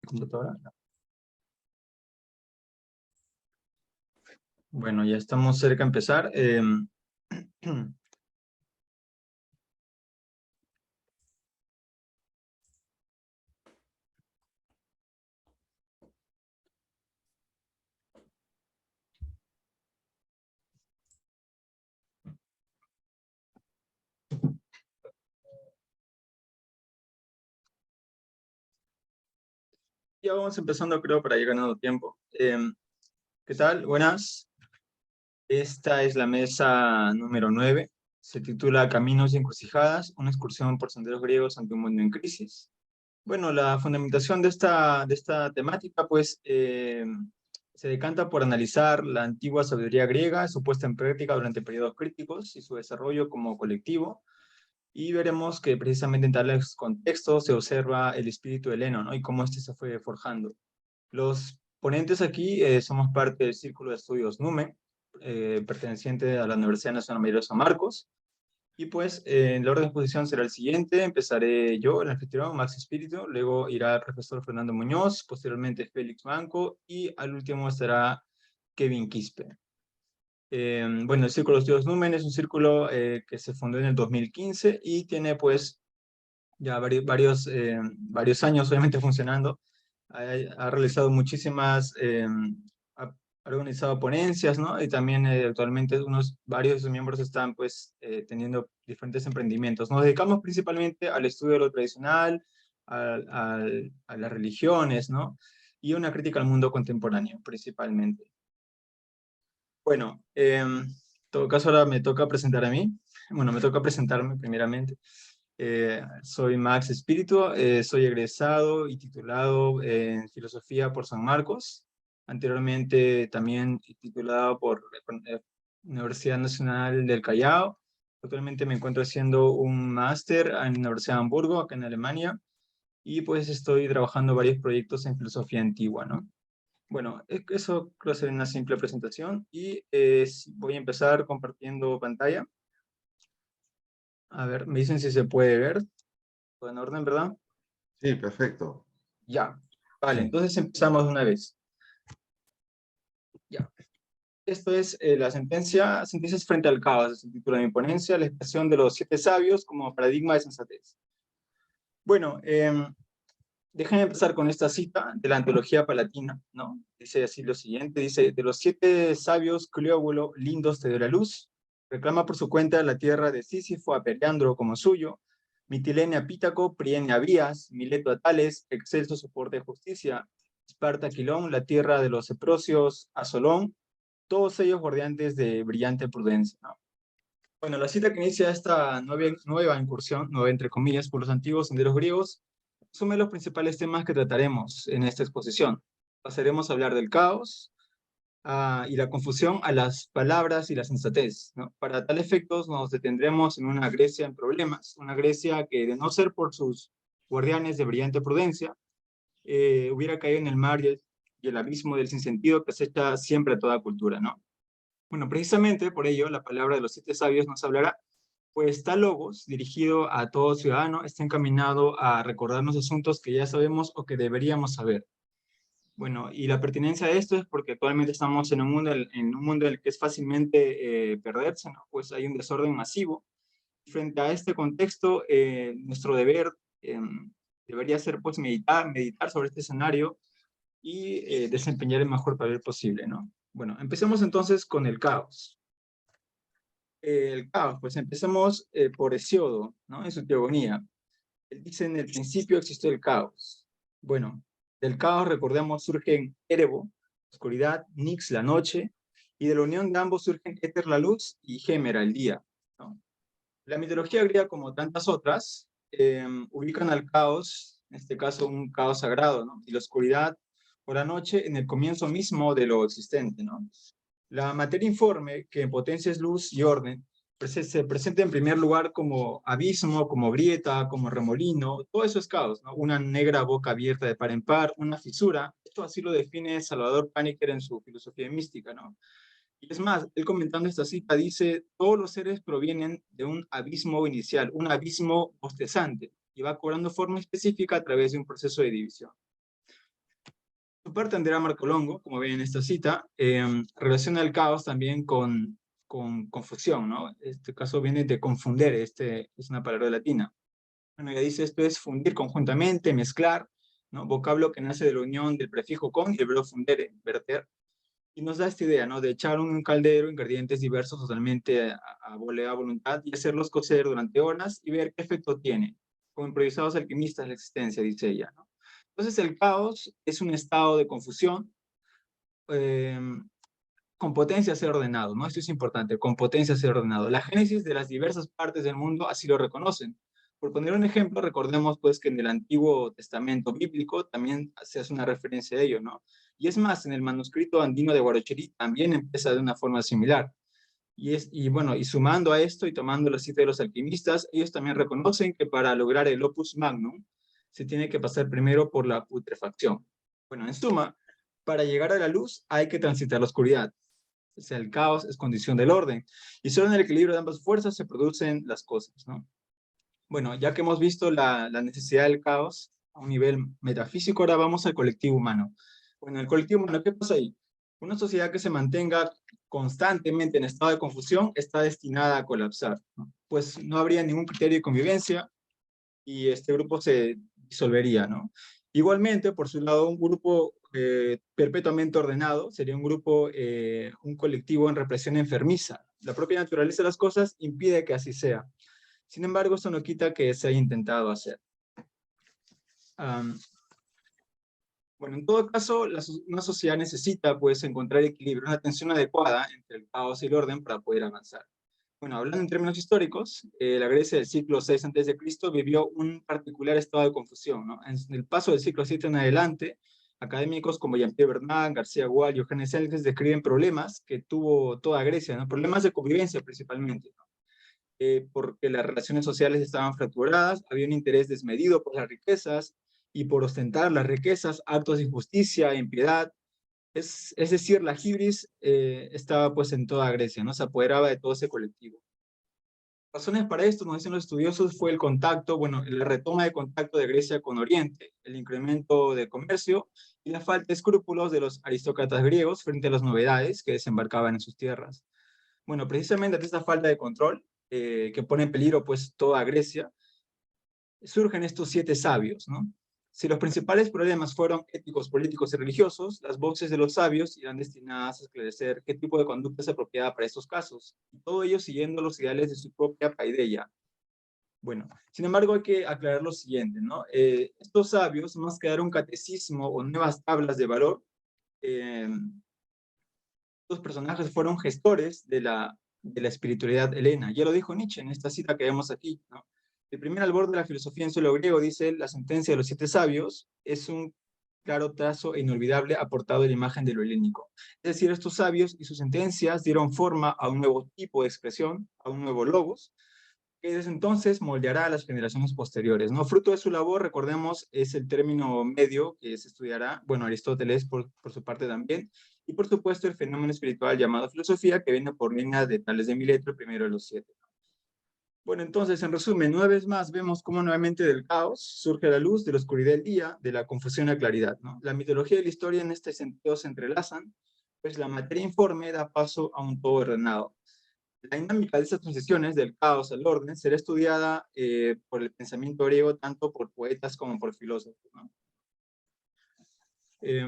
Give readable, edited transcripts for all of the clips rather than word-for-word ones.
computadora. Bueno, ya estamos cerca de empezar. Ya vamos empezando, creo, para ir ganando tiempo. ¿Qué tal? Buenas. Esta es la mesa número 9. Se titula Caminos y encrucijadas, una excursión por senderos griegos ante un mundo en crisis. Bueno, la fundamentación de esta temática, pues, se decanta por analizar la antigua sabiduría griega, su puesta en práctica durante periodos críticos y su desarrollo como colectivo. Y veremos que precisamente en tales contextos se observa el espíritu heleno, ¿no? Y cómo este se fue forjando. Los ponentes aquí somos parte del Círculo de Estudios NUME, perteneciente a la Universidad Nacional Mayor de San Marcos. Y pues el orden de exposición será el siguiente. Empezaré yo, el anfitrión, Max Espíritu, luego irá el profesor Fernando Muñoz, posteriormente Félix Banco y al último estará Kevin Quispe. Bueno, el Círculo de Estudios Numen es un círculo que se fundó en el 2015 y tiene pues ya varios años obviamente funcionando. Ha realizado muchísimas, ha organizado ponencias, ¿no? Y también actualmente varios de sus miembros están pues teniendo diferentes emprendimientos. Nos dedicamos principalmente al estudio de lo tradicional, a las religiones, ¿no? Y una crítica al mundo contemporáneo, principalmente. Bueno, en todo caso ahora me toca presentar a mí. Bueno, me toca presentarme primeramente. Soy Max Espíritu, soy egresado y titulado en Filosofía por San Marcos. Anteriormente también titulado por la Universidad Nacional del Callao. Actualmente me encuentro haciendo un máster en la Universidad de Hamburgo, acá en Alemania. Y pues estoy trabajando varios proyectos en filosofía antigua, ¿no? Bueno, eso creo que será una simple presentación y voy a empezar compartiendo pantalla. A ver, me dicen si se puede ver. ¿Todo en orden, verdad? Sí, perfecto. Ya. Vale, entonces empezamos de una vez. Ya. Esto es la sentencias frente al caos, es el título de mi ponencia, la expresión de los 7 sabios como paradigma de sensatez. Bueno, déjenme empezar con esta cita de la antología palatina, ¿no? Dice así lo siguiente, dice, de los 7 sabios, Cleóbulo, lindos te dio la luz, reclama por su cuenta la tierra de Sísifo a Periandro como suyo, Mitilene a Pítaco, Priene a Brías, Mileto a Tales, excelso soporte de justicia, Esparta a Quilón, la tierra de los Eprocios a Solón, todos ellos guardiantes de brillante prudencia, ¿no? Bueno, la cita que inicia esta nueva incursión, nueva entre comillas, por los antiguos senderos griegos, resume los principales temas que trataremos en esta exposición. Pasaremos a hablar del caos y la confusión a las palabras y la sensatez, ¿no? Para tal efectos nos detendremos en una Grecia en problemas, una Grecia que de no ser por sus guardianes de brillante prudencia, hubiera caído en el mar y el abismo del sinsentido que acecha siempre a toda cultura, ¿no? Bueno, precisamente por ello la palabra de los 7 sabios nos hablará, pues tal logos, dirigido a todo ciudadano, está encaminado a recordarnos asuntos que ya sabemos o que deberíamos saber. Bueno, y la pertinencia de esto es porque actualmente estamos en un mundo en el que es fácilmente perderse, ¿no? Pues hay un desorden masivo. Frente a este contexto, nuestro deber debería ser pues meditar sobre este escenario y desempeñar el mejor papel posible, ¿no? Bueno, empecemos entonces con el caos. El caos, pues empecemos por Hesiodo, ¿no? En su teogonía. Él dice, en el principio existió el caos. Bueno, del caos, recordemos, surgen Erebo, oscuridad, Nix, la noche, y de la unión de ambos surgen Éter, la luz, y Gémera, el día, ¿no? La mitología griega, como tantas otras, ubican al caos, en este caso un caos sagrado, ¿no? Y la oscuridad o la noche en el comienzo mismo de lo existente, ¿no? La materia informe, que en potencia es luz y orden, se presenta en primer lugar como abismo, como grieta, como remolino, todo eso es caos, ¿no? Una negra boca abierta de par en par, una fisura, esto así lo define Salvador Paniker en su filosofía mística, ¿no? Y es más, él comentando esta cita dice, todos los seres provienen de un abismo inicial, un abismo bostezante, y va cobrando forma específica a través de un proceso de división. Por su parte, Andrea Marcolongo, como ven en esta cita, relaciona el caos también con confusión, ¿no? Este caso viene de confundere, es una palabra latina. Bueno, ella dice esto es fundir conjuntamente, mezclar, ¿no? Vocablo que nace de la unión del prefijo con y el verbo fundere, verter, y nos da esta idea, ¿no? De echar en un caldero ingredientes diversos totalmente a voluntad y hacerlos cocer durante horas y ver qué efecto tiene. Como improvisados alquimistas la existencia, dice ella, ¿no? Entonces el caos es un estado de confusión eh, con potencia a ser ordenado, ¿no? Esto es importante, con potencia a ser ordenado. La génesis de las diversas partes del mundo así lo reconocen. Por poner un ejemplo, recordemos pues que en el Antiguo Testamento bíblico también se hace una referencia a ello, ¿no? Y es más, en el manuscrito andino de Guarochirí también empieza de una forma similar. Y bueno, y sumando a esto y tomando la cita de los alquimistas, ellos también reconocen que para lograr el opus magnum se tiene que pasar primero por la putrefacción. Bueno, en suma, para llegar a la luz hay que transitar la oscuridad. O sea, el caos es condición del orden. Y solo en el equilibrio de ambas fuerzas se producen las cosas, ¿no? Bueno, ya que hemos visto la necesidad del caos a un nivel metafísico, ahora vamos al colectivo humano. Bueno, el colectivo humano, ¿qué pasa ahí? Una sociedad que se mantenga constantemente en estado de confusión está destinada a colapsar, ¿no? Pues no habría ningún criterio de convivencia y este grupo se disolvería, ¿no? Igualmente, por su lado, un grupo perpetuamente ordenado sería un grupo, un colectivo en represión enfermiza. La propia naturaleza de las cosas impide que así sea. Sin embargo, esto no quita que se haya intentado hacer. Bueno, en todo caso, una sociedad necesita pues, encontrar equilibrio, una tensión adecuada entre el caos y el orden para poder avanzar. Bueno, hablando en términos históricos, la Grecia del siglo VI a.C. vivió un particular estado de confusión, ¿no? En el paso del siglo VII en adelante, académicos como Jean-Pierre Bernard, García Gual y Eugenio Selkes describen problemas que tuvo toda Grecia, ¿no? Problemas de convivencia principalmente, ¿no? Porque las relaciones sociales estaban fracturadas, había un interés desmedido por las riquezas y por ostentar las riquezas, actos de injusticia, impiedad. Es decir, la hibris estaba pues en toda Grecia, ¿no? Se apoderaba de todo ese colectivo. Razones para esto, nos dicen los estudiosos, fue el contacto, bueno, la retoma de contacto de Grecia con Oriente, el incremento de comercio y la falta de escrúpulos de los aristócratas griegos frente a las novedades que desembarcaban en sus tierras. Bueno, precisamente ante esta falta de control, que pone en peligro pues toda Grecia, surgen estos 7 sabios, ¿no? Si los principales problemas fueron éticos, políticos y religiosos, las voces de los sabios irán destinadas a esclarecer qué tipo de conducta es apropiada para estos casos, y todo ello siguiendo los ideales de su propia paideia. Bueno, sin embargo hay que aclarar lo siguiente, ¿no? Estos sabios, más que dar un catecismo o nuevas tablas de valor, estos personajes fueron gestores de la espiritualidad helena. Ya lo dijo Nietzsche en esta cita que vemos aquí, ¿no? El primer albor de la filosofía en suelo griego, dice él, la sentencia de los 7 sabios, es un claro trazo e inolvidable aportado de la imagen de lo helénico. Es decir, estos sabios y sus sentencias dieron forma a un nuevo tipo de expresión, a un nuevo logos, que desde entonces moldeará a las generaciones posteriores, ¿no? Fruto de su labor, recordemos, es el término medio que se estudiará, bueno, Aristóteles por su parte también, y por supuesto el fenómeno espiritual llamado filosofía, que viene por línea de Tales de Mileto, el primero de los 7. Bueno, entonces, en resumen, una vez más vemos cómo nuevamente del caos surge la luz, de la oscuridad del día, de la confusión a la claridad, ¿no? La mitología y la historia en este sentido se entrelazan, pues la materia informe da paso a un todo ordenado. La dinámica de estas transiciones del caos al orden será estudiada por el pensamiento griego, tanto por poetas como por filósofos, ¿no?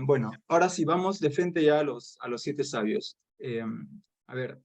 Bueno, ahora sí, vamos de frente ya a los 7 sabios. A ver,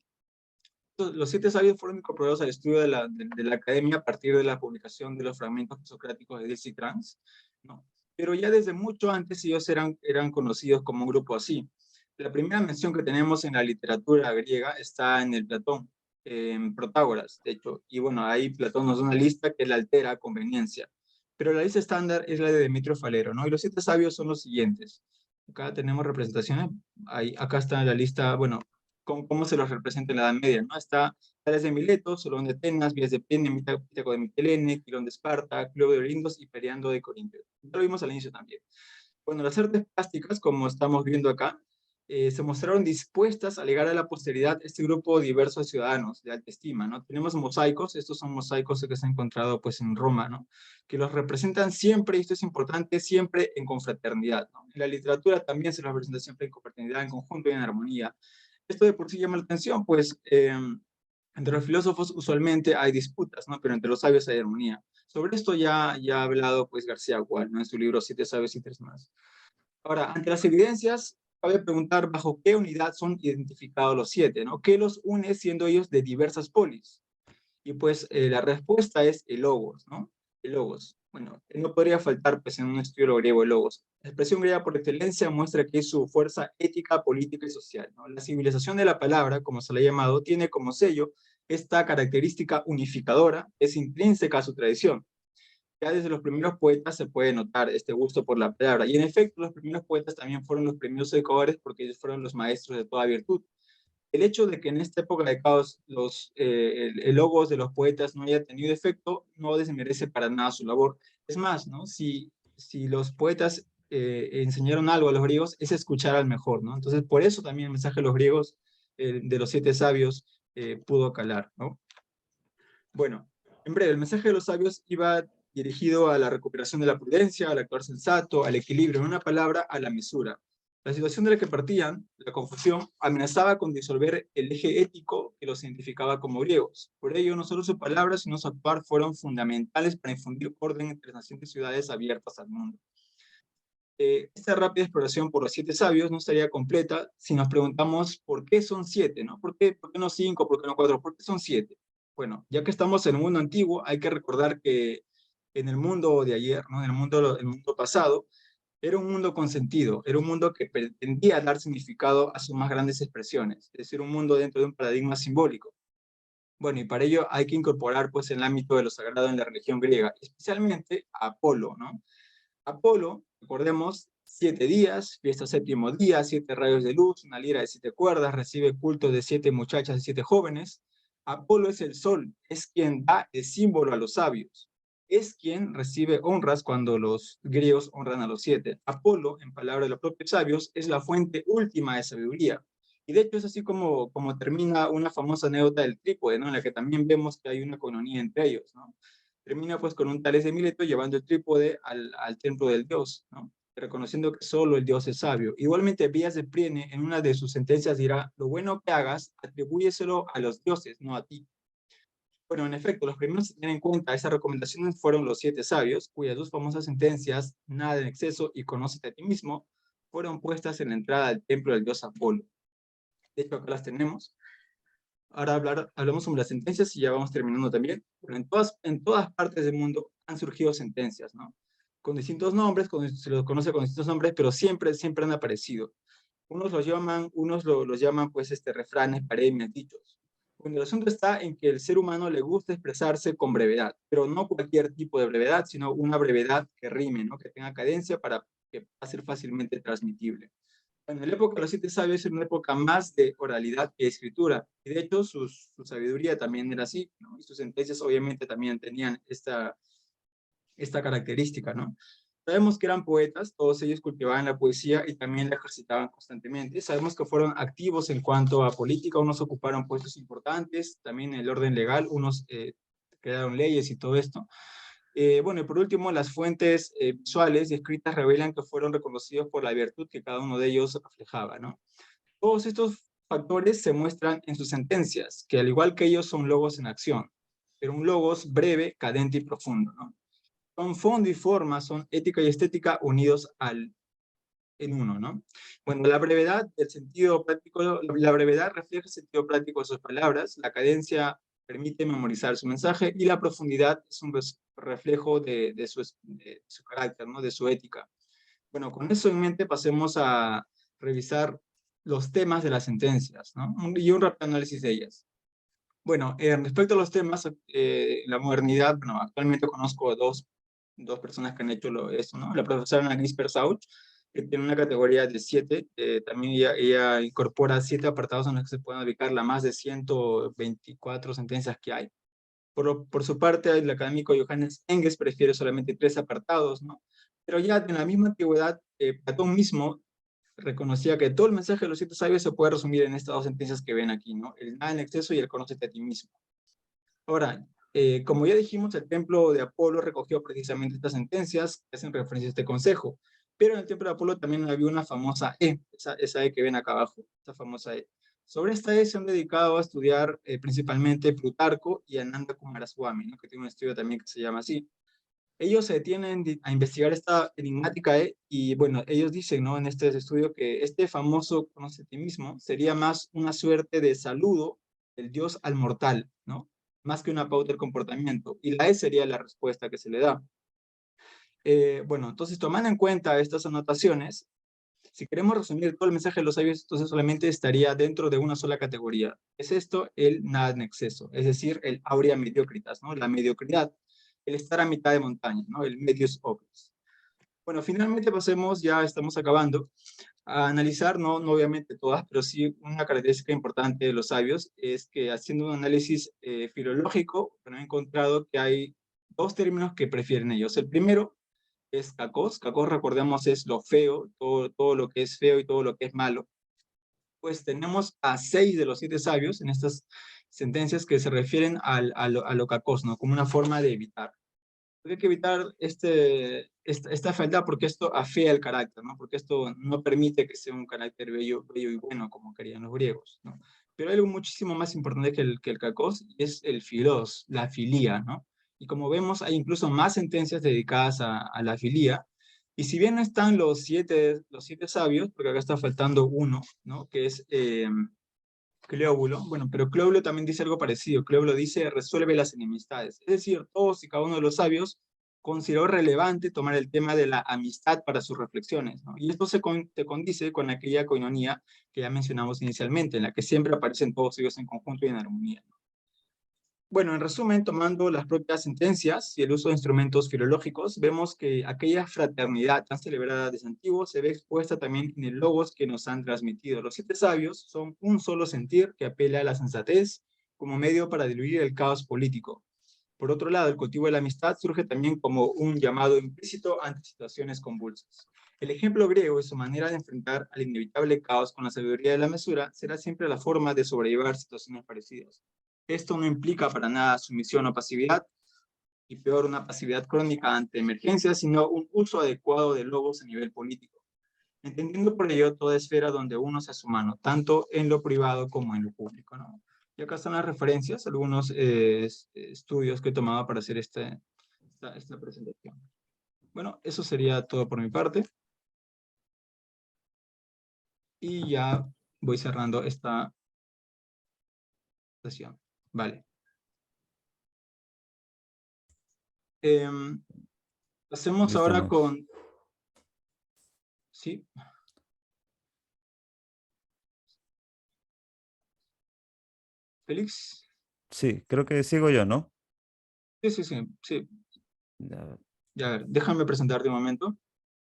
los 7 sabios fueron incorporados al estudio de la academia a partir de la publicación de los fragmentos socráticos de Dicitrans, ¿no? Pero ya desde mucho antes ellos eran conocidos como un grupo así. La primera mención que tenemos en la literatura griega está en el Platón, en Protágoras, de hecho, y bueno, ahí Platón nos da una lista que la altera a conveniencia. Pero la lista estándar es la de Demetrio Falero, ¿no? Y los 7 sabios son los siguientes. Acá tenemos representaciones, ahí, acá está la lista, bueno, cómo se los representa en la Edad Media, ¿no? Está Tales de Mileto, Solón de Atenas, Vías de Plenia, Pitágoras de Mitilene, Quilón de Esparta, Cleo de Olindos y Periandro de Corinto. Ya lo vimos al inicio también. Bueno, las artes plásticas, como estamos viendo acá, se mostraron dispuestas a legar a la posteridad este grupo diverso de ciudadanos de alta estima, ¿no? Tenemos mosaicos, estos son mosaicos que se han encontrado pues en Roma, ¿no? Que los representan siempre, y esto es importante, siempre en confraternidad, ¿no? En la literatura también se los representa siempre en confraternidad, en conjunto y en armonía. Esto de por sí llama la atención, pues entre los filósofos usualmente hay disputas, ¿no? Pero entre los sabios hay armonía. Sobre esto ya ha hablado pues García Gual, ¿no? En su libro Siete sabios y tres más. Ahora, ante las evidencias, cabe preguntar bajo qué unidad son identificados los siete, ¿no? ¿Qué los une siendo ellos de diversas polis? Y pues la respuesta es el logos, ¿no? El logos. Bueno, no podría faltar pues en un estudio griego el logos. La expresión griega por excelencia muestra que es su fuerza ética, política y social, ¿no? La civilización de la palabra, como se le ha llamado, tiene como sello esta característica unificadora, es intrínseca a su tradición. Ya desde los primeros poetas se puede notar este gusto por la palabra. Y en efecto, los primeros poetas también fueron los primeros educadores porque ellos fueron los maestros de toda virtud. El hecho de que en esta época de caos el logos de los poetas no haya tenido efecto no desmerece para nada su labor. Es más, ¿no? Si los poetas enseñaron algo a los griegos, es escuchar al mejor, ¿no? Entonces, por eso también el mensaje de los griegos, de los siete sabios, pudo calar, ¿no? Bueno, en breve, el mensaje de los sabios iba dirigido a la recuperación de la prudencia, al actuar sensato, al equilibrio, en una palabra, a la mesura. La situación de la que partían, la confusión, amenazaba con disolver el eje ético que los identificaba como griegos. Por ello, no solo su palabra, sino su actuar fueron fundamentales para infundir orden entre las nacientes ciudades abiertas al mundo. Esta rápida exploración por los siete sabios no estaría completa si nos preguntamos por qué son siete, ¿no? Por qué no cinco? ¿Por qué no cuatro? ¿Por qué son siete? Bueno, ya que estamos en el mundo antiguo, hay que recordar que en el mundo de ayer, ¿no? En el mundo pasado, era un mundo con sentido, era un mundo que pretendía dar significado a sus más grandes expresiones, es decir, un mundo dentro de un paradigma simbólico. Bueno, y para ello hay que incorporar pues el ámbito de lo sagrado en la religión griega, especialmente a Apolo, ¿no? Apolo, recordemos, 7 días, fiesta séptimo día, 7 rayos de luz, una lira de 7 cuerdas, recibe culto de 7 muchachas y 7 jóvenes. Apolo es el sol, es quien da el símbolo a los sabios, es quien recibe honras cuando los griegos honran a los siete. Apolo, en palabras de los propios sabios, es la fuente última de sabiduría. Y de hecho es así como termina una famosa anécdota del trípode, ¿no? En la que también vemos que hay una coinonía entre ellos, ¿no? Termina pues con un Tales de Mileto llevando el trípode al templo del dios, ¿no? Reconociendo que solo el dios es sabio. Igualmente, Vías de Priene, en una de sus sentencias, dirá: lo bueno que hagas, atribúyeselo a los dioses, no a ti. Bueno, en efecto, los primeros a tener en cuenta esas recomendaciones fueron los siete sabios, cuyas dos famosas sentencias, nada en exceso y conócete a ti mismo, fueron puestas en la entrada al templo del dios Apolo. De hecho, acá las tenemos. Ahora hablamos sobre las sentencias y ya vamos terminando también. Bueno, en todas partes del mundo han surgido sentencias, ¿no? Con distintos nombres, se los conoce con distintos nombres, pero siempre han aparecido. Unos los llaman pues refranes, paremias, dichos. Bueno, el asunto está en que el ser humano le gusta expresarse con brevedad, pero no cualquier tipo de brevedad, sino una brevedad que rime, ¿no? Que tenga cadencia para que pueda ser fácilmente transmitible. Bueno, en la época de los siete sabios era una época más de oralidad que de escritura, y de hecho su sabiduría también era así, ¿no? Y sus sentencias obviamente también tenían esta característica, ¿no? Sabemos que eran poetas, todos ellos cultivaban la poesía y también la ejercitaban constantemente. Sabemos que fueron activos en cuanto a política, unos ocuparon puestos importantes, también en el orden legal, unos crearon leyes y todo esto. Bueno, y por último, las fuentes visuales y escritas revelan que fueron reconocidos por la virtud que cada uno de ellos reflejaba, ¿no? Todos estos factores se muestran en sus sentencias, que al igual que ellos son logos en acción, pero un logos breve, cadente y profundo, ¿no? Son fondo y forma, son ética y estética unidos en uno, ¿no? Bueno, la brevedad del sentido práctico, la brevedad refleja el sentido práctico de sus palabras, la cadencia permite memorizar su mensaje y la profundidad es un reflejo de su carácter, ¿no? De su ética. Bueno, con eso en mente pasemos a revisar los temas de las sentencias, ¿no? Y un rápido análisis de ellas. Bueno, respecto a los temas, la modernidad, bueno, actualmente conozco dos personas que han hecho esto, ¿no? La profesora Annalise Persauch, que tiene una categoría de 7, también ella incorpora 7 apartados en los que se pueden ubicar las más de 124 sentencias que hay. Por su parte, el académico Johannes Engels prefiere solamente 3 apartados, ¿no? Pero ya en la misma antigüedad, Platón mismo reconocía que todo el mensaje de los 7 sabios se puede resumir en estas 2 sentencias que ven aquí, ¿no? El nada en exceso y el conócete a ti mismo. Ahora, como ya dijimos, el templo de Apolo recogió precisamente estas sentencias que hacen referencia a este consejo, pero en el templo de Apolo también había una famosa E, esa E que ven acá abajo, esa famosa E. Sobre esta E se han dedicado a estudiar principalmente Plutarco y Ananda Kumaraswamy, ¿no? Que tiene un estudio también que se llama así. Ellos se detienen a investigar esta enigmática E y bueno, ellos dicen, ¿no? En este estudio que este famoso conoce a ti mismo sería más una suerte de saludo del dios al mortal, ¿no? Más que una pauta del comportamiento. Y la E sería la respuesta que se le da. Bueno, entonces tomando en cuenta estas anotaciones, si queremos resumir todo el mensaje de los sabios, entonces solamente estaría dentro de una sola categoría. Es esto el nada en exceso, es decir, el aurea mediocritas, ¿no? La mediocridad, el estar a mitad de montaña, ¿no? El medius opus. Bueno, finalmente pasemos, ya estamos acabando, a analizar, no obviamente todas, pero sí una característica importante de los sabios es que haciendo un análisis filológico, bueno, he encontrado que hay 2 términos que prefieren ellos. El primero es cacos. Cacos, recordemos, es lo feo, todo lo que es feo y todo lo que es malo. Pues tenemos a 6 de los 7 sabios en estas sentencias que se refieren a lo cacos, ¿no? Como una forma de evitar. Hay que evitar esta fealdad porque esto afea el carácter, ¿no? Porque esto no permite que sea un carácter bello, bello y bueno como querían los griegos, ¿no? Pero hay algo muchísimo más importante que el cacos, y es el filos, la filía, ¿no? Y como vemos, hay incluso más sentencias dedicadas a la filía, y si bien no están los siete sabios, porque acá está faltando uno, ¿no? Que es Cleóbulo, bueno, pero Cleóbulo también dice algo parecido. Cleóbulo dice, resuelve las enemistades. Es decir, todos y cada uno de los sabios consideró relevante tomar el tema de la amistad para sus reflexiones, ¿no? Y esto se condice con aquella coinonía que ya mencionamos inicialmente, en la que siempre aparecen todos ellos en conjunto y en armonía, ¿no? Bueno, en resumen, tomando las propias sentencias y el uso de instrumentos filológicos, vemos que aquella fraternidad tan celebrada desde antiguo se ve expuesta también en el logos que nos han transmitido. Los 7 sabios son un solo sentir que apela a la sensatez como medio para diluir el caos político. Por otro lado, el cultivo de la amistad surge también como un llamado implícito ante situaciones convulsas. El ejemplo griego y su manera de enfrentar al inevitable caos con la sabiduría de la mesura será siempre la forma de sobrellevar situaciones parecidas. Esto no implica para nada sumisión o pasividad, y peor una pasividad crónica ante emergencias, sino un uso adecuado de logos a nivel político, entendiendo por ello toda esfera donde uno se hace humano, tanto en lo privado como en lo público, ¿no? Y acá están las referencias, algunos estudios que he tomado para hacer esta presentación. Bueno, eso sería todo por mi parte. Y ya voy cerrando esta sesión. Vale. Pasemos Listo, ahora Max. con... ¿Sí? ¿Félix? Sí, creo que sigo yo, ¿no? Sí. Ya, Ya, a ver, déjame presentarte un momento.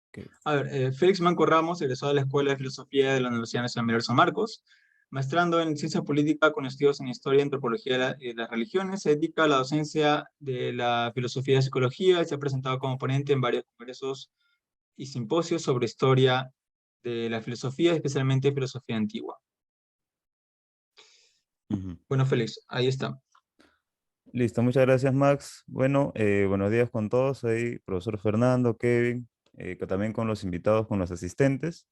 ok. A ver, Félix Manco Ramos egresó de la Escuela de Filosofía de la Universidad Nacional Mayor San Marcos, maestrando en Ciencia Política con estudios en Historia y Antropología de las Religiones. Se dedica a la docencia de la filosofía y psicología y se ha presentado como ponente en varios congresos y simposios sobre historia de la filosofía, especialmente filosofía antigua. Ujú. Bueno, Félix, ahí está. Listo, muchas gracias, Max. Bueno, buenos días con todos. Soy profesor Fernando, Kevin, también con los invitados, con los asistentes.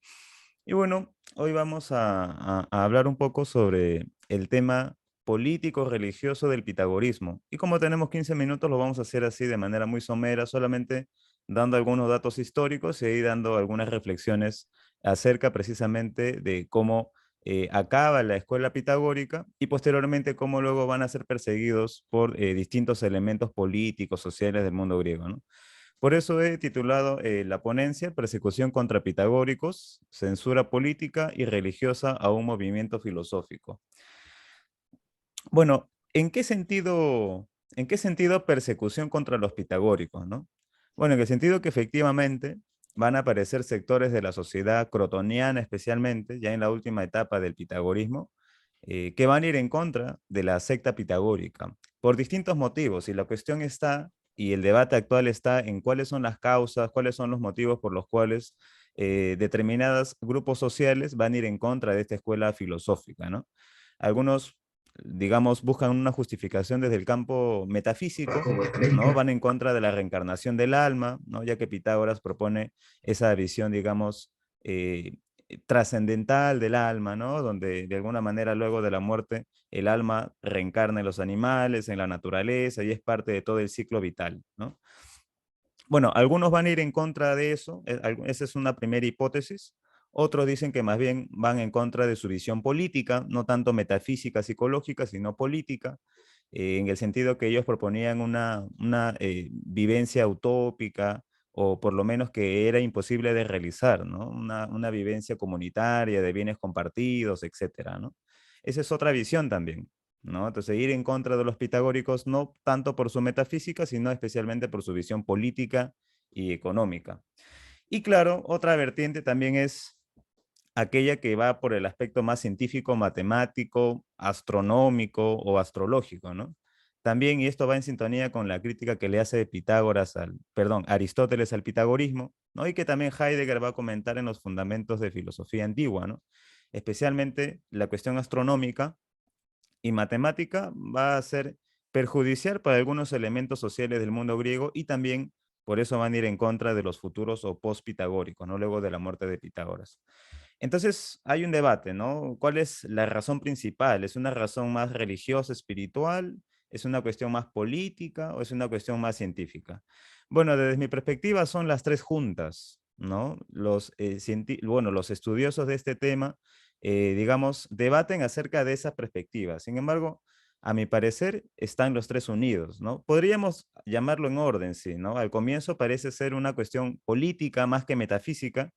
Y bueno, hoy vamos a hablar un poco sobre el tema político religioso del pitagorismo. Y como tenemos 15 minutos, lo vamos a hacer así de manera muy somera, solamente dando algunos datos históricos y ahí dando algunas reflexiones acerca precisamente de cómo acaba la escuela pitagórica y posteriormente cómo luego van a ser perseguidos por distintos elementos políticos, sociales del mundo griego, ¿no? Por eso he titulado la ponencia Persecución contra pitagóricos, censura política y religiosa a un movimiento filosófico. Bueno, en qué sentido persecución contra los pitagóricos, ¿no? Bueno, en el sentido que efectivamente van a aparecer sectores de la sociedad crotoniana especialmente, ya en la última etapa del pitagorismo, que van a ir en contra de la secta pitagórica por distintos motivos. Y la cuestión está, y el debate actual está en cuáles son las causas, cuáles son los motivos por los cuales determinados grupos sociales van a ir en contra de esta escuela filosófica, ¿no? Algunos, digamos, buscan una justificación desde el campo metafísico, ¿no? Van en contra de la reencarnación del alma, ¿no? Ya que Pitágoras propone esa visión, digamos, trascendental del alma, ¿no? Donde de alguna manera luego de la muerte el alma reencarna en los animales, en la naturaleza y es parte de todo el ciclo vital, ¿no? Bueno, algunos van a ir en contra de eso, esa es una primera hipótesis. Otros dicen que más bien van en contra de su visión política, no tanto metafísica, psicológica, sino política, en el sentido que ellos proponían una vivencia utópica, o por lo menos que era imposible de realizar, ¿no? Una vivencia comunitaria de bienes compartidos, etcétera, ¿no? Esa es otra visión también, ¿no? Entonces, ir en contra de los pitagóricos no tanto por su metafísica, sino especialmente por su visión política y económica. Y claro, otra vertiente también es aquella que va por el aspecto más científico, matemático, astronómico o astrológico, ¿no? También, y esto va en sintonía con la crítica que le hace Aristóteles al pitagorismo, ¿no? Y que también Heidegger va a comentar en los fundamentos de filosofía antigua, ¿no? Especialmente la cuestión astronómica y matemática va a ser perjudicial para algunos elementos sociales del mundo griego y también por eso van a ir en contra de los futuros o post-pitagóricos, ¿no? Luego de la muerte de Pitágoras. Entonces hay un debate, ¿no? ¿Cuál es la razón principal? ¿Es una razón más religiosa, espiritual? ¿Es una cuestión más política o es una cuestión más científica? Bueno, desde mi perspectiva son las tres juntas, ¿no? Los estudiosos de este tema, digamos, debaten acerca de esa perspectiva. Sin embargo, a mi parecer, están los tres unidos, ¿no? Podríamos llamarlo en orden, sí, ¿no? Al comienzo parece ser una cuestión política más que metafísica,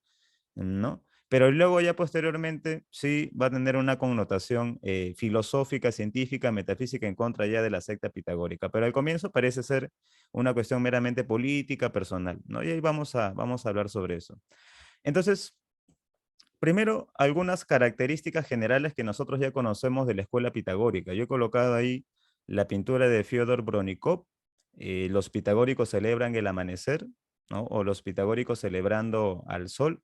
¿no? Pero luego ya posteriormente sí va a tener una connotación filosófica, científica, metafísica en contra ya de la secta pitagórica. Pero al comienzo parece ser una cuestión meramente política, personal, ¿no? Y ahí vamos a hablar sobre eso. Entonces, primero, algunas características generales que nosotros ya conocemos de la escuela pitagórica. Yo he colocado ahí la pintura de Fyodor Bronikov, los pitagóricos celebran el amanecer, ¿no? O los pitagóricos celebrando al sol,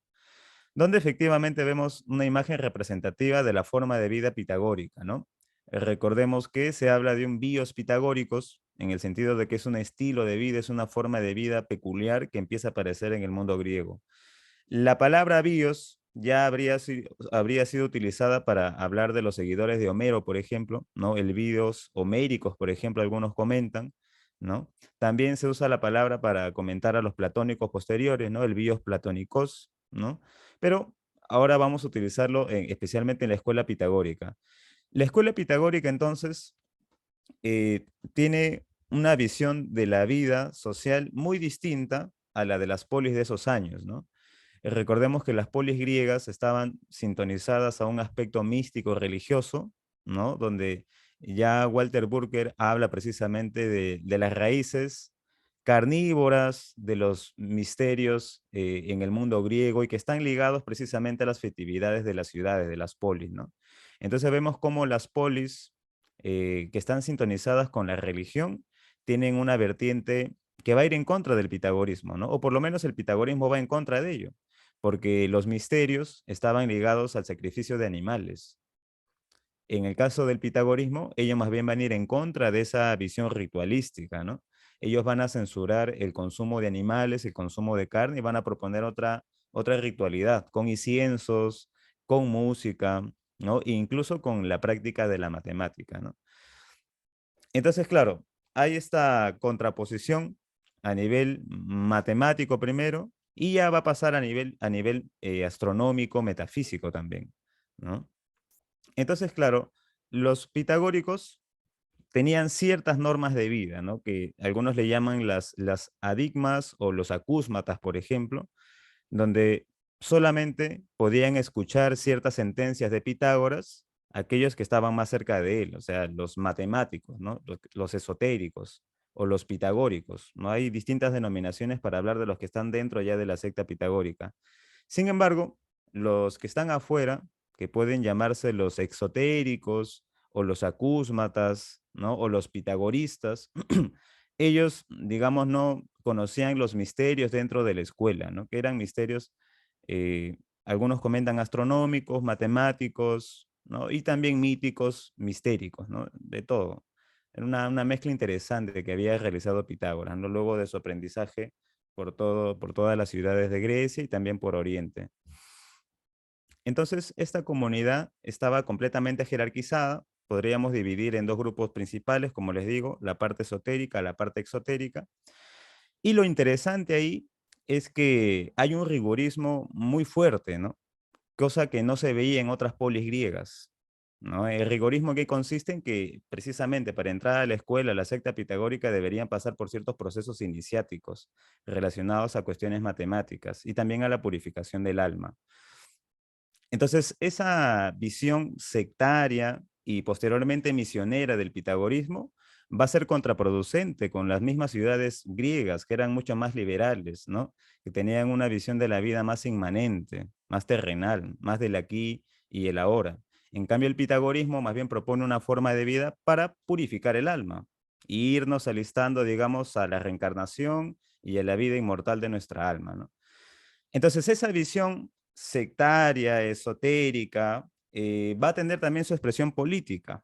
donde efectivamente vemos una imagen representativa de la forma de vida pitagórica, ¿no? Recordemos que se habla de un bios pitagóricos, en el sentido de que es un estilo de vida, es una forma de vida peculiar que empieza a aparecer en el mundo griego. La palabra bios ya habría sido utilizada para hablar de los seguidores de Homero, por ejemplo, ¿no? El bios homéricos, por ejemplo, algunos comentan, ¿no? También se usa la palabra para comentar a los platónicos posteriores, ¿no? El bios platónicos, ¿no? Pero ahora vamos a utilizarlo especialmente en la escuela pitagórica. La escuela pitagórica, entonces, tiene una visión de la vida social muy distinta a la de las polis de esos años, ¿no? Recordemos que las polis griegas estaban sintonizadas a un aspecto místico religioso, ¿no? Donde ya Walter Burger habla precisamente de las raíces carnívoras, de los misterios en el mundo griego y que están ligados precisamente a las festividades de las ciudades, de las polis, ¿no? Entonces vemos cómo las polis que están sintonizadas con la religión tienen una vertiente que va a ir en contra del pitagorismo, ¿no? O por lo menos el pitagorismo va en contra de ello, porque los misterios estaban ligados al sacrificio de animales. En el caso del pitagorismo, ellos más bien van a ir en contra de esa visión ritualística, ¿no? Ellos van a censurar el consumo de animales, el consumo de carne y van a proponer otra ritualidad con inciensos, con música, ¿no? E incluso con la práctica de la matemática, ¿no? Entonces, claro, hay esta contraposición a nivel matemático primero y ya va a pasar a nivel astronómico, metafísico también, ¿no? Entonces, claro, los pitagóricos tenían ciertas normas de vida, ¿no? Que algunos le llaman las adigmas o los acúsmatas, por ejemplo, donde solamente podían escuchar ciertas sentencias de Pitágoras aquellos que estaban más cerca de él, o sea, los matemáticos, ¿no? Los esotéricos o los pitagóricos, ¿no? Hay distintas denominaciones para hablar de los que están dentro ya de la secta pitagórica. Sin embargo, los que están afuera, que pueden llamarse los exotéricos o los acúsmatas, ¿no? O los pitagoristas, ellos, digamos, no conocían los misterios dentro de la escuela, ¿no? Que eran misterios algunos comentan astronómicos, matemáticos, ¿no? Y también míticos, mistéricos, ¿no? De todo. Era una mezcla interesante que había realizado Pitágoras, ¿no? Luego de su aprendizaje por todas las ciudades de Grecia y también por Oriente. Entonces, esta comunidad estaba completamente jerarquizada. Podríamos dividir en dos grupos principales, como les digo, la parte esotérica, la parte exotérica. Y lo interesante ahí es que hay un rigorismo muy fuerte, ¿no? Cosa que no se veía en otras polis griegas, ¿no? El rigorismo que consiste en que precisamente para entrar a la escuela, la secta pitagórica deberían pasar por ciertos procesos iniciáticos relacionados a cuestiones matemáticas y también a la purificación del alma. Entonces, esa visión sectaria y posteriormente misionera del pitagorismo va a ser contraproducente con las mismas ciudades griegas, que eran mucho más liberales, ¿no? Que tenían una visión de la vida más inmanente, más terrenal, más del aquí y el ahora. En cambio, el pitagorismo más bien propone una forma de vida para purificar el alma e irnos alistando, digamos, a la reencarnación y a la vida inmortal de nuestra alma, ¿no? Entonces, esa visión sectaria, esotérica, va a tener también su expresión política,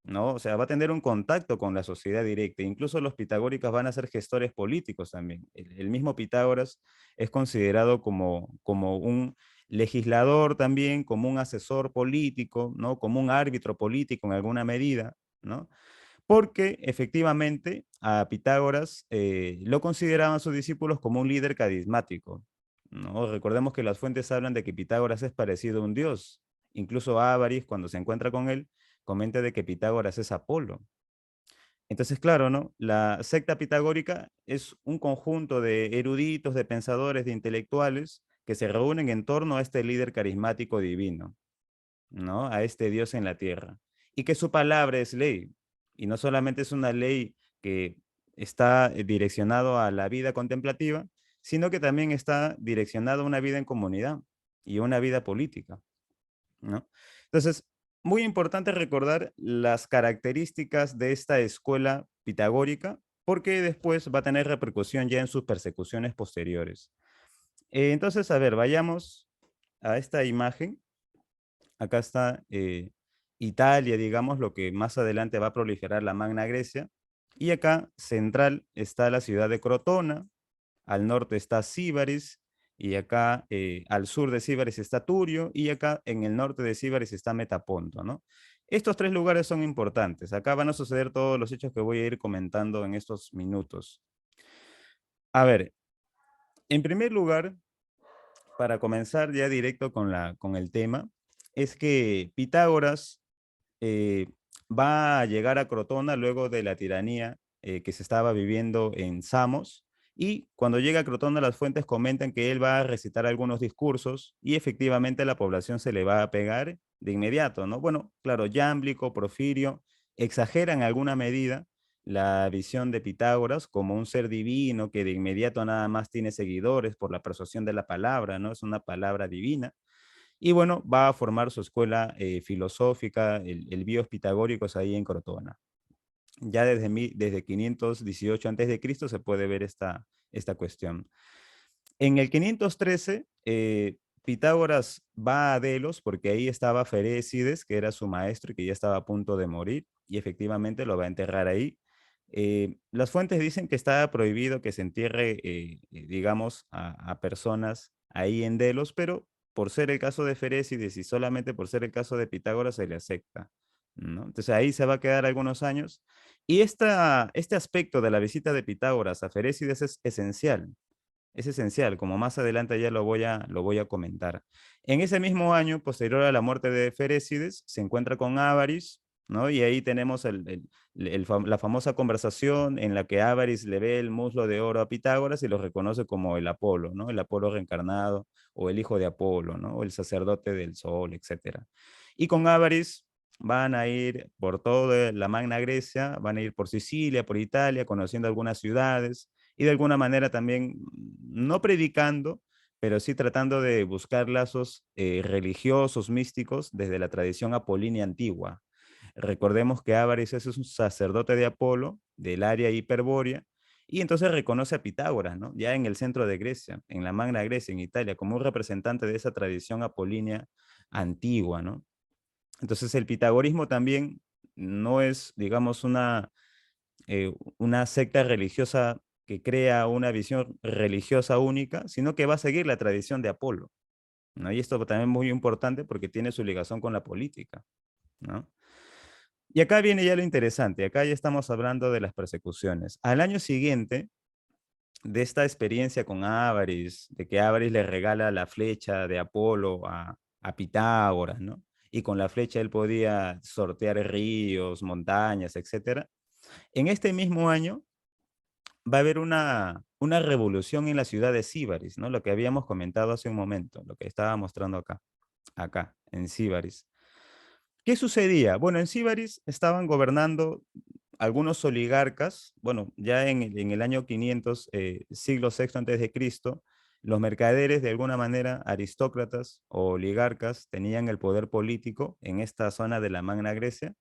¿no? O sea, va a tener un contacto con la sociedad directa. Incluso los pitagóricos van a ser gestores políticos también. El mismo Pitágoras es considerado como un legislador también, como un asesor político, ¿no? Como un árbitro político en alguna medida, ¿no? Porque efectivamente a Pitágoras lo consideraban sus discípulos como un líder carismático, ¿no? Recordemos que las fuentes hablan de que Pitágoras es parecido a un dios. Incluso Ávaris, cuando se encuentra con él, comenta de que Pitágoras es Apolo. Entonces, claro, ¿no? La secta pitagórica es un conjunto de eruditos, de pensadores, de intelectuales que se reúnen en torno a este líder carismático divino, ¿no? A este Dios en la tierra. Y que su palabra es ley. Y no solamente es una ley que está direccionado a la vida contemplativa, sino que también está direccionado a una vida en comunidad y a una vida política, ¿no? Entonces, muy importante recordar las características de esta escuela pitagórica, porque después va a tener repercusión ya en sus persecuciones posteriores. Entonces, a ver, vayamos a esta imagen. Acá está Italia, digamos, lo que más adelante va a proliferar la Magna Grecia. Y acá, central, está la ciudad de Crotona, al norte está Síbaris, y acá al sur de Síbaris está Turio, y acá en el norte de Síbaris está Metaponto, ¿no? Estos tres lugares son importantes. Acá van a suceder todos los hechos que voy a ir comentando en estos minutos. A ver, en primer lugar, para comenzar ya directo con el tema, es que Pitágoras eh, va a llegar a Crotona luego de la tiranía que se estaba viviendo en Samos, y cuando llega a Crotona las fuentes comentan que él va a recitar algunos discursos y efectivamente la población se le va a pegar de inmediato, ¿no? Bueno, claro, Jámblico, Porfirio exageran en alguna medida la visión de Pitágoras como un ser divino que de inmediato nada más tiene seguidores por la persuasión de la palabra, ¿no? Es una palabra divina. Y bueno, va a formar su escuela filosófica, el bios pitagóricos ahí en Crotona. Ya desde 518 a.C. se puede ver esta cuestión. En el 513, Pitágoras va a Delos porque ahí estaba Ferécides, que era su maestro y que ya estaba a punto de morir, y efectivamente lo va a enterrar ahí. Las fuentes dicen que estaba prohibido que se entierre, digamos, a personas ahí en Delos, pero por ser el caso de Ferécides y solamente por ser el caso de Pitágoras se le acepta, ¿no? Entonces ahí se va a quedar algunos años. Y este aspecto de la visita de Pitágoras a Ferécides es esencial, como más adelante ya lo voy a comentar. En ese mismo año, posterior a la muerte de Ferécides, se encuentra con Ávaris, ¿no? Y ahí tenemos la famosa conversación en la que Ávaris le ve el muslo de oro a Pitágoras y lo reconoce como el Apolo, ¿no? El Apolo reencarnado, o el hijo de Apolo, ¿no? O el sacerdote del sol, etc. Y con Ávaris van a ir por toda la Magna Grecia, van a ir por Sicilia, por Italia, conociendo algunas ciudades, y de alguna manera también, no predicando, pero sí tratando de buscar lazos religiosos, místicos, desde la tradición apolínea antigua. Recordemos que Ávaris es un sacerdote de Apolo, del área hiperbórea, Y entonces reconoce a Pitágoras, ¿no? Ya en el centro de Grecia, en la Magna Grecia, en Italia, como un representante de esa tradición apolínea antigua, ¿no? Entonces el pitagorismo también no es, digamos, una secta religiosa que crea una visión religiosa única, sino que va a seguir la tradición de Apolo, ¿no? Y esto también es muy importante porque tiene su ligación con la política, ¿no? Y acá viene ya lo interesante, acá ya estamos hablando de las persecuciones. Al año siguiente de esta experiencia con Ávaris, de que Ávaris le regala la flecha de Apolo a Pitágoras, ¿no? Y con la flecha él podía sortear ríos, montañas, etcétera. En este mismo año va a haber una revolución en la ciudad de Síbaris, ¿no? Lo que habíamos comentado hace un momento, lo que estaba mostrando acá, en Síbaris. ¿Qué sucedía? Bueno, en Síbaris estaban gobernando algunos oligarcas, bueno, ya en el año 500, siglo VI antes de Cristo, los mercaderes, de alguna manera, aristócratas o oligarcas, tenían el poder político en esta zona de la Magna Grecia,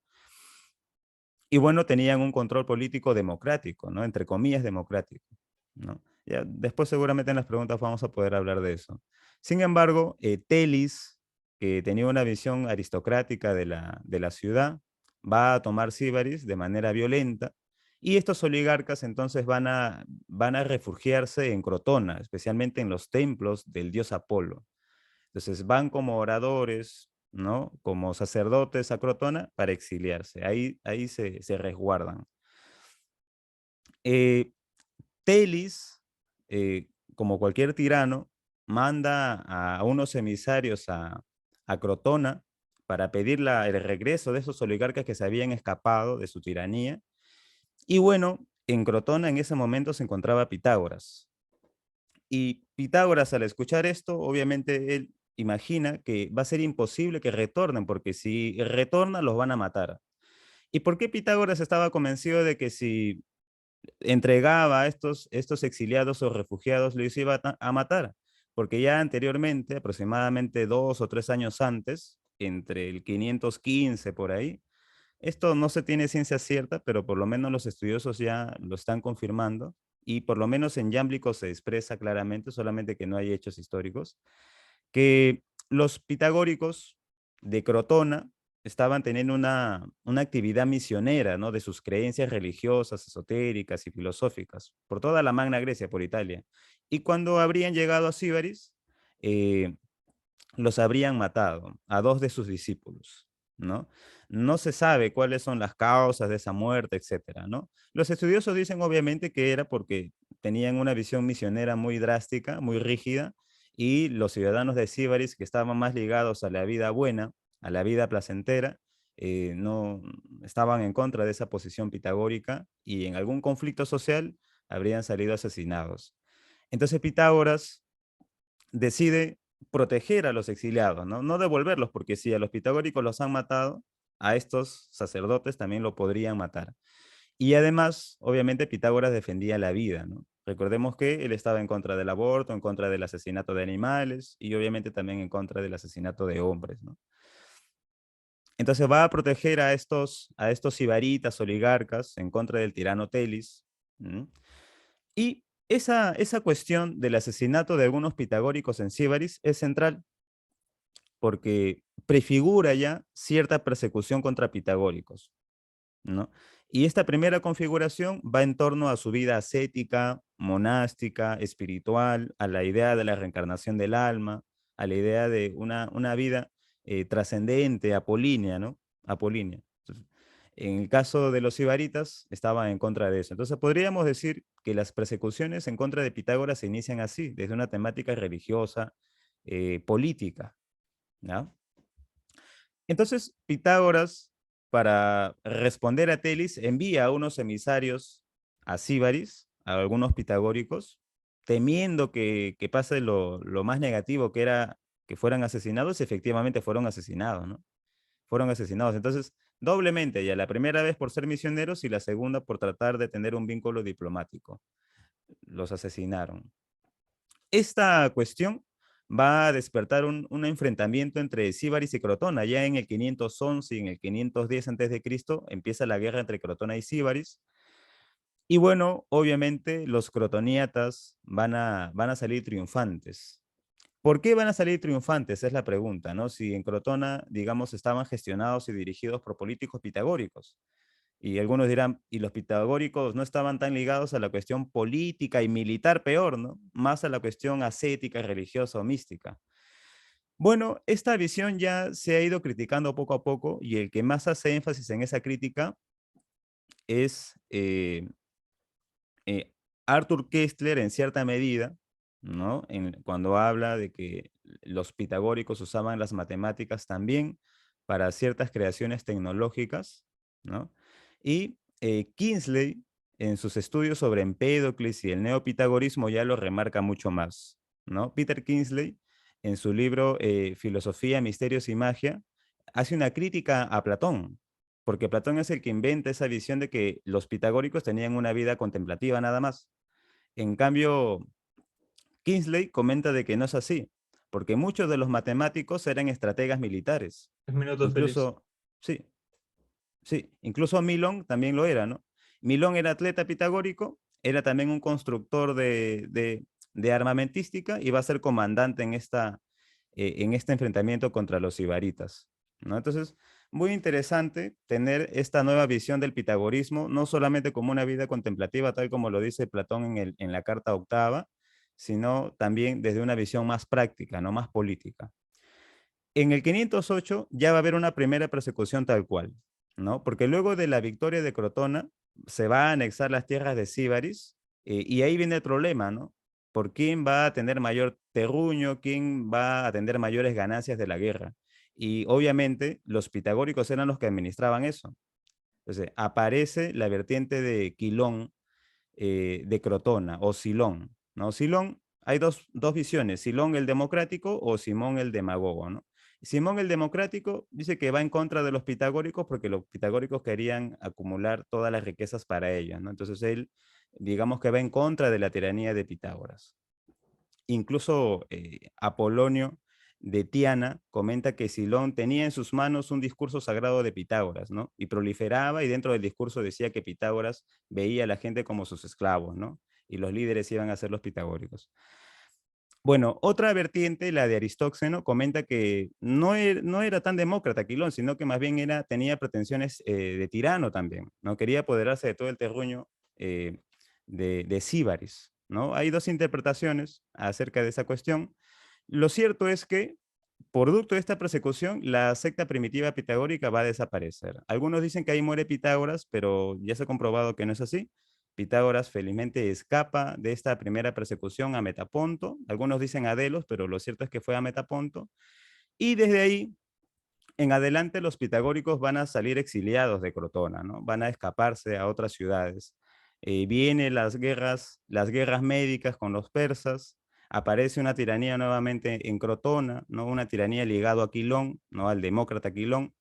y bueno, tenían un control político democrático, ¿no? Entre comillas, democrático, ¿no? Ya, después seguramente en las preguntas vamos a poder hablar de eso. Sin embargo, Telis, que tenía una visión aristocrática de la ciudad, va a tomar Síbaris de manera violenta, y estos oligarcas entonces van a refugiarse en Crotona, especialmente en los templos del dios Apolo. Entonces van como oradores, ¿no? Como sacerdotes a Crotona para exiliarse. Ahí se resguardan. Eh, Telis, como cualquier tirano, manda a unos emisarios a Crotona para pedir el regreso de esos oligarcas que se habían escapado de su tiranía. Y bueno, en Crotona en ese momento se encontraba Pitágoras. Y Pitágoras, al escuchar esto, obviamente él imagina que va a ser imposible que retornen, porque si retornan los van a matar. ¿Y por qué Pitágoras estaba convencido de que si entregaba a estos exiliados o refugiados los iba a matar? Porque ya anteriormente, aproximadamente 2 o 3 años antes, entre el 515 por ahí, esto no se tiene ciencia cierta, pero por lo menos los estudiosos ya lo están confirmando, y por lo menos en Yámblico se expresa claramente, solamente que no hay hechos históricos, que los pitagóricos de Crotona estaban teniendo una actividad misionera, ¿no? De sus creencias religiosas, esotéricas y filosóficas, por toda la Magna Grecia, por Italia. Y cuando habrían llegado a Síbaris, eh, los habrían matado a 2 de sus discípulos, ¿no? No se sabe cuáles son las causas de esa muerte, etcétera, ¿no? Los estudiosos dicen obviamente que era porque tenían una visión misionera muy drástica, muy rígida, y los ciudadanos de Síbaris, que estaban más ligados a la vida buena, a la vida placentera, no estaban en contra de esa posición pitagórica, y en algún conflicto social habrían salido asesinados. Entonces Pitágoras decide proteger a los exiliados, ¿no? No devolverlos, porque si a los pitagóricos los han matado, a estos sacerdotes también lo podrían matar. Y además, obviamente, Pitágoras defendía la vida, ¿no? Recordemos que él estaba en contra del aborto, en contra del asesinato de animales y obviamente también en contra del asesinato de hombres, ¿no? Entonces va a proteger a estos sibaritas oligarcas en contra del tirano Telis. ¿Mm? Y esa cuestión del asesinato de algunos pitagóricos en Síbaris es central, porque prefigura ya cierta persecución contra pitagóricos, ¿no? Y esta primera configuración va en torno a su vida ascética, monástica, espiritual, a la idea de la reencarnación del alma, a la idea de una vida trascendente, apolínea, ¿no? Apolínea. Entonces, en el caso de los sibaritas, estaban en contra de eso. Entonces, podríamos decir que las persecuciones en contra de Pitágoras se inician así, desde una temática religiosa, política, ¿no? Entonces, Pitágoras, para responder a Telis, envía a unos emisarios a Síbaris, a algunos pitagóricos, temiendo que pase lo más negativo, que era que fueran asesinados, y efectivamente fueron asesinados, ¿no? Fueron asesinados. Entonces, doblemente, ya la primera vez por ser misioneros y la segunda por tratar de tener un vínculo diplomático. Los asesinaron. Esta cuestión va a despertar un enfrentamiento entre Síbaris y Crotona. Ya en el 511 y en el 510 a.C. empieza la guerra entre Crotona y Síbaris. Y bueno, obviamente los crotoníatas van a salir triunfantes. ¿Por qué van a salir triunfantes? Es la pregunta, ¿no? Si en Crotona, digamos, estaban gestionados y dirigidos por políticos pitagóricos. Y algunos dirán, y los pitagóricos no estaban tan ligados a la cuestión política y militar, peor, ¿no? Más a la cuestión ascética, religiosa o mística. Bueno, esta visión ya se ha ido criticando poco a poco y el que más hace énfasis en esa crítica es eh, Arthur Koestler en cierta medida, ¿no? Cuando habla de que los pitagóricos usaban las matemáticas también para ciertas creaciones tecnológicas, ¿no? Y Kingsley, en sus estudios sobre Empédocles y el neopitagorismo, ya lo remarca mucho más, ¿no? Peter Kingsley, en su libro Filosofía, Misterios y Magia, hace una crítica a Platón, porque Platón es el que inventa esa visión de que los pitagóricos tenían una vida contemplativa nada más. En cambio, Kingsley comenta de que no es así, porque muchos de los matemáticos eran estrategas militares. 3 minutos, Félix. Incluso, sí, sí, incluso Milón también lo era, ¿no? Milón era atleta pitagórico, era también un constructor de armamentística y va a ser comandante en este enfrentamiento contra los ibaritas, ¿no? Entonces, muy interesante tener esta nueva visión del pitagorismo, no solamente como una vida contemplativa, tal como lo dice Platón en la carta octava, sino también desde una visión más práctica, no más política. En el 508 ya va a haber una primera persecución tal cual, ¿no? Porque luego de la victoria de Crotona se va a anexar las tierras de Síbaris y ahí viene el problema, ¿no? ¿Por quién va a tener mayor terruño? ¿Quién va a tener mayores ganancias de la guerra? Y obviamente los pitagóricos eran los que administraban eso. Entonces aparece la vertiente de Quilón de Crotona o Silón, ¿no? Silón, hay dos visiones, Silón el democrático o Simón el demagogo, ¿no? Simón el democrático dice que va en contra de los pitagóricos porque los pitagóricos querían acumular todas las riquezas para ellos, ¿no? Entonces él, digamos que va en contra de la tiranía de Pitágoras. Incluso Apolonio de Tiana comenta que Silón tenía en sus manos un discurso sagrado de Pitágoras, ¿no? Y proliferaba y dentro del discurso decía que Pitágoras veía a la gente como sus esclavos, ¿no? Y los líderes iban a ser los pitagóricos. Bueno, otra vertiente, la de Aristóxeno, comenta que no era tan demócrata Quilón, sino que más bien tenía pretensiones de tirano también, ¿no? Quería apoderarse de todo el terruño de Síbaris, ¿no? Hay dos interpretaciones acerca de esa cuestión. Lo cierto es que, producto de esta persecución, la secta primitiva pitagórica va a desaparecer. Algunos dicen que ahí muere Pitágoras, pero ya se ha comprobado que no es así. Pitágoras felizmente escapa de esta primera persecución a Metaponto. Algunos dicen a Delos, pero lo cierto es que fue a Metaponto. Y desde ahí en adelante los pitagóricos van a salir exiliados de Crotona, ¿no? Van a escaparse a otras ciudades. Vienen las guerras médicas con los persas, aparece una tiranía nuevamente en Crotona, ¿no? Una tiranía ligada a Quilón, ¿no? Al demócrata Quilón.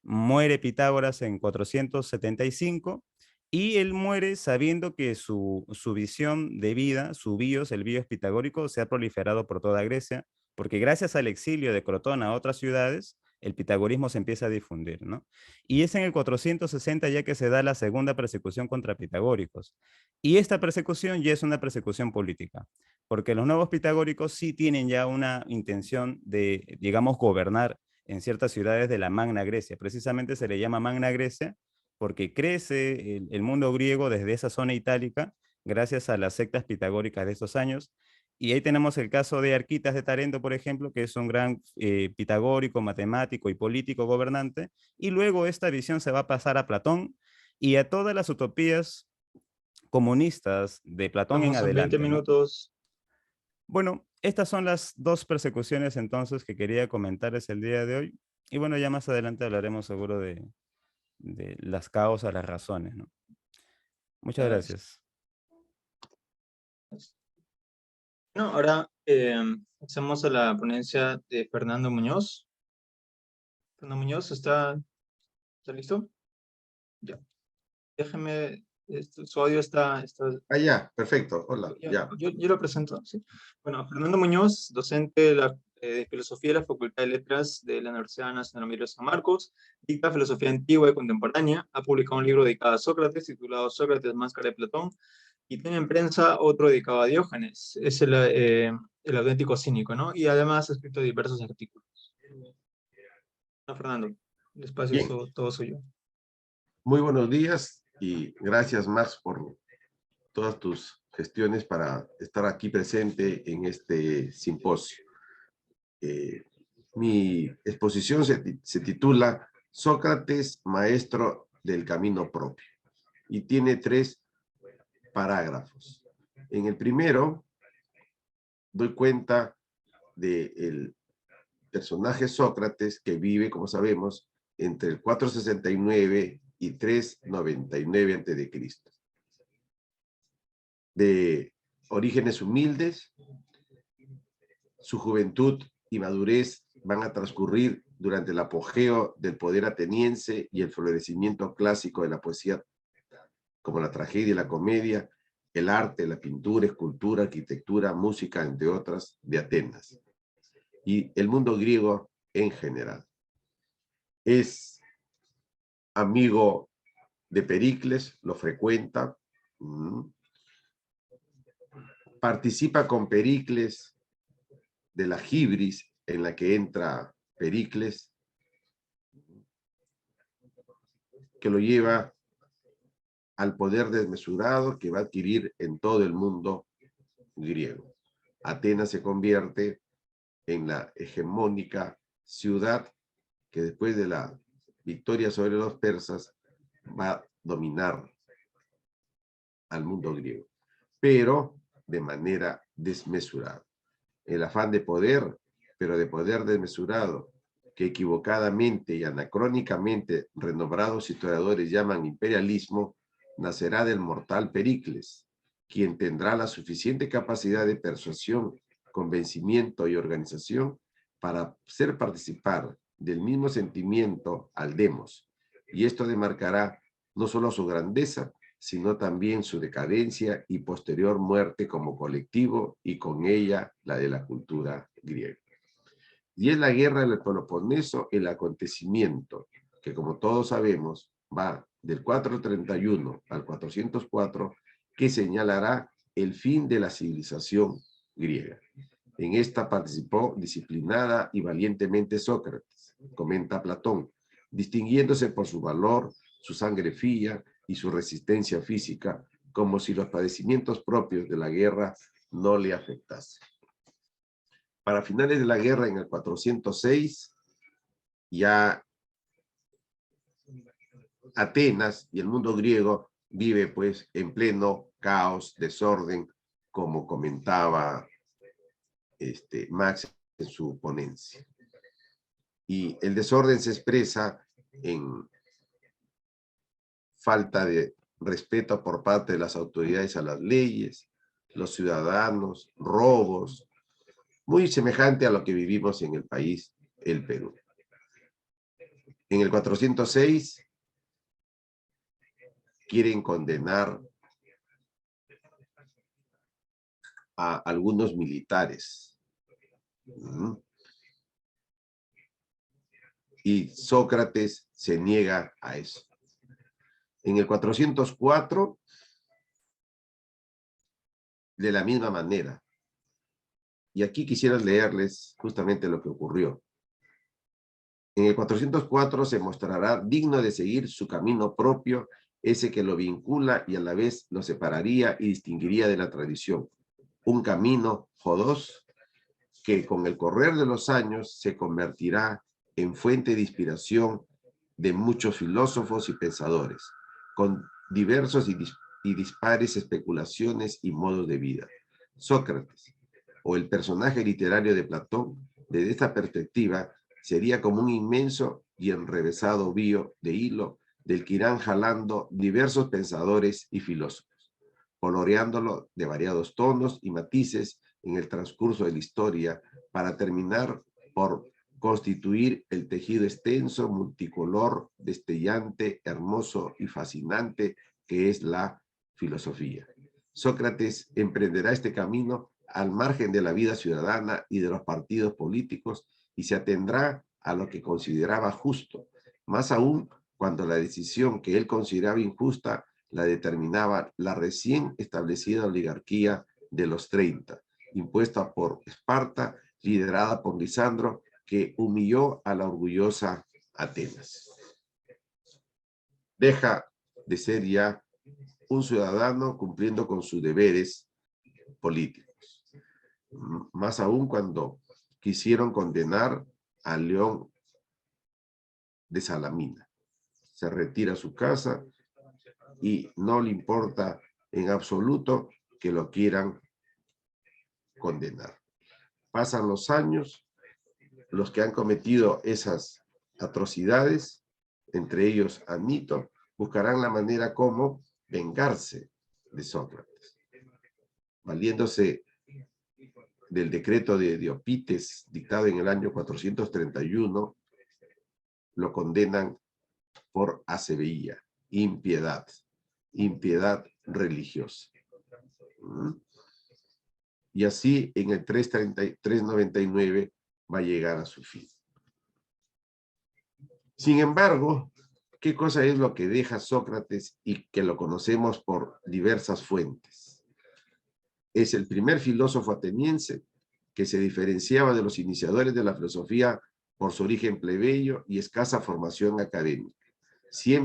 Muere Pitágoras en 475 y él muere sabiendo que su visión de vida, su bios, el bios pitagórico, se ha proliferado por toda Grecia, porque gracias al exilio de Crotona a otras ciudades, el pitagorismo se empieza a difundir, ¿no? Y es en el 460 ya que se da la segunda persecución contra pitagóricos. Y esta persecución ya es una persecución política, porque los nuevos pitagóricos sí tienen ya una intención de, digamos, gobernar en ciertas ciudades de la Magna Grecia. Precisamente se le llama Magna Grecia porque crece el mundo griego desde esa zona itálica gracias a las sectas pitagóricas de esos años. Y ahí tenemos el caso de Arquitas de Tarento, por ejemplo, que es un gran pitagórico, matemático y político gobernante. Y luego esta visión se va a pasar a Platón y a todas las utopías comunistas de Platón en Estamos en 20 adelante, ¿no? minutos. Bueno, estas son las dos persecuciones entonces que quería comentarles el día de hoy. Y bueno, ya más adelante hablaremos seguro de las causas, las razones, ¿no? Muchas gracias. No, ahora pasamos a la ponencia de Fernando Muñoz. Fernando Muñoz, ¿está listo? Ya. Déjeme, su audio está Ya, perfecto. Hola, ya. yo lo presento, ¿sí? Bueno, Fernando Muñoz, docente de la de Filosofía de la Facultad de Letras de la Universidad Nacional Mayor de San Marcos, dicta filosofía antigua y contemporánea, ha publicado un libro dedicado a Sócrates titulado Sócrates, Máscara de Platón, y tiene en prensa otro dedicado a Diógenes, es el auténtico cínico, ¿no? Y además ha escrito diversos artículos. No, Fernando, el espacio es Bien, todo suyo. muy buenos días y gracias, Max, por todas tus gestiones para estar aquí presente en este simposio. Mi exposición se titula Sócrates, maestro del camino propio, y tiene 3 parágrafos. En el primero, doy cuenta del personaje Sócrates, que vive, como sabemos, entre el 469 y 399 a.C. De orígenes humildes, su juventud y madurez van a transcurrir durante el apogeo del poder ateniense y el florecimiento clásico de la poesía, como la tragedia y la comedia, el arte, la pintura, escultura, arquitectura, música, entre otras, de Atenas, y el mundo griego en general. Es amigo de Pericles, lo frecuenta, participa con Pericles de la hibris en la que entra Pericles, que lo lleva al poder desmesurado que va a adquirir en todo el mundo griego. Atenas se convierte en la hegemónica ciudad que después de la victoria sobre los persas va a dominar al mundo griego, pero de manera desmesurada. El afán de poder, pero de poder desmesurado, que equivocadamente y anacrónicamente renombrados historiadores llaman imperialismo, nacerá del mortal Pericles, quien tendrá la suficiente capacidad de persuasión, convencimiento y organización para hacer participar del mismo sentimiento al demos, y esto demarcará no solo su grandeza, sino también su decadencia y posterior muerte como colectivo, y con ella la de la cultura griega. Y es la guerra del Peloponeso el acontecimiento que, como todos sabemos, va del 431 al 404, que señalará el fin de la civilización griega. En esta participó disciplinada y valientemente Sócrates, comenta Platón, distinguiéndose por su valor, su sangre fría y su resistencia física, como si los padecimientos propios de la guerra no le afectasen. Para finales de la guerra, en el 406, ya Atenas y el mundo griego vive pues en pleno caos, desorden, como comentaba Max en su ponencia. Y el desorden se expresa en falta de respeto por parte de las autoridades a las leyes, los ciudadanos, robos, muy semejante a lo que vivimos en el país, el Perú. En el 406 quieren condenar a algunos militares. Y Sócrates se niega a eso. En el 404, de la misma manera. Y aquí quisiera leerles justamente lo que ocurrió. En el 404 se mostrará digno de seguir su camino propio, ese que lo vincula y a la vez lo separaría y distinguiría de la tradición. Un camino jodós que con el correr de los años se convertirá en fuente de inspiración de muchos filósofos y pensadores, con diversos y dispares especulaciones y modos de vida. Sócrates, o el personaje literario de Platón, desde esta perspectiva, sería como un inmenso y enrevesado vío de hilo del que irán jalando diversos pensadores y filósofos, coloreándolo de variados tonos y matices en el transcurso de la historia, para terminar por constituir el tejido extenso, multicolor, destellante, hermoso y fascinante que es la filosofía. Sócrates emprenderá este camino al margen de la vida ciudadana y de los partidos políticos y se atendrá a lo que consideraba justo, más aún cuando la decisión que él consideraba injusta la determinaba la recién establecida oligarquía de los 30, impuesta por Esparta, liderada por Lisandro, que humilló a la orgullosa Atenas. Deja de ser ya un ciudadano cumpliendo con sus deberes políticos. Más aún cuando quisieron condenar a León de Salamina. Se retira a su casa y no le importa en absoluto que lo quieran condenar. Pasan los años, los que han cometido esas atrocidades, entre ellos Amito, buscarán la manera como vengarse de Sócrates, valiéndose del decreto de Diopites dictado en el año 431, lo condenan por aceveía, impiedad religiosa. Y así en el 399 va a llegar a su fin. Sin embargo, ¿qué cosa es lo que deja Sócrates y que lo conocemos por diversas fuentes? Es el primer filósofo ateniense que se diferenciaba de los iniciadores de la filosofía por su origen plebeyo y escasa formación académica. Siempre